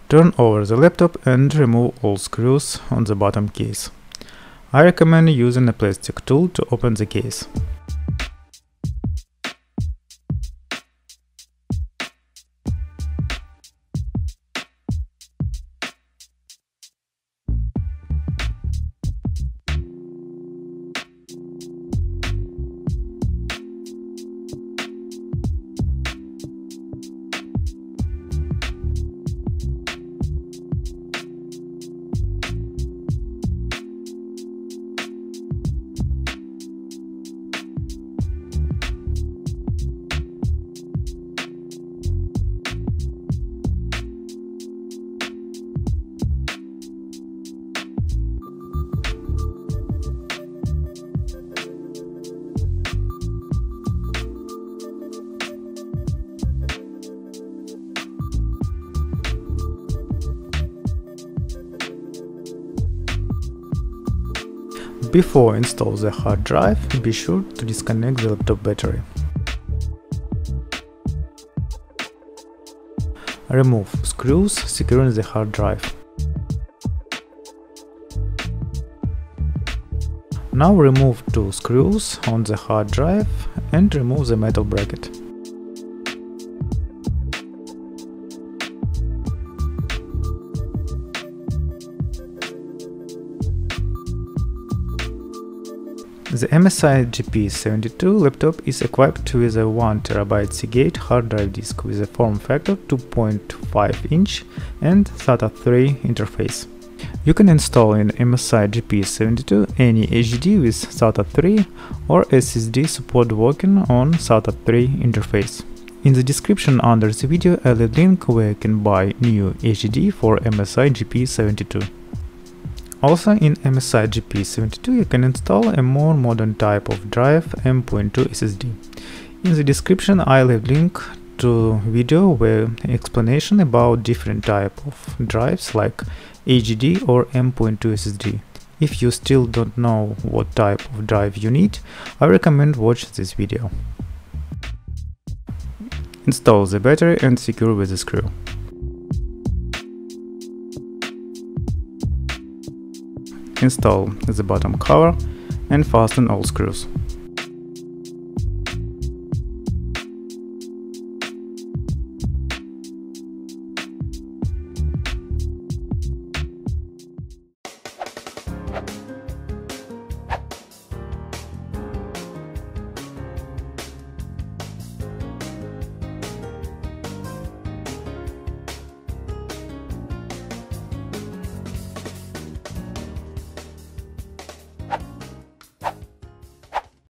Turn over the laptop and remove all screws on the bottom case. I recommend using a plastic tool to open the case. Before install the hard drive, be sure to disconnect the laptop battery. Remove screws securing the hard drive. Now remove two screws on the hard drive and remove the metal bracket. The MSI GP72 laptop is equipped with a 1TB Seagate hard drive disk with a form factor 2.5 inch and SATA 3 interface. You can install in MSI GP72 any HDD with SATA 3 or SSD support working on SATA 3 interface. In the description under the video I leave link where you can buy new HDD for MSI GP72. Also in MSI GP72 you can install a more modern type of drive M.2 SSD. In the description I leave link to video where explanation about different type of drives like HDD or M.2 SSD. If you still don't know what type of drive you need, I recommend watch this video. Install the battery and secure with a screw. Install the bottom cover and fasten all screws.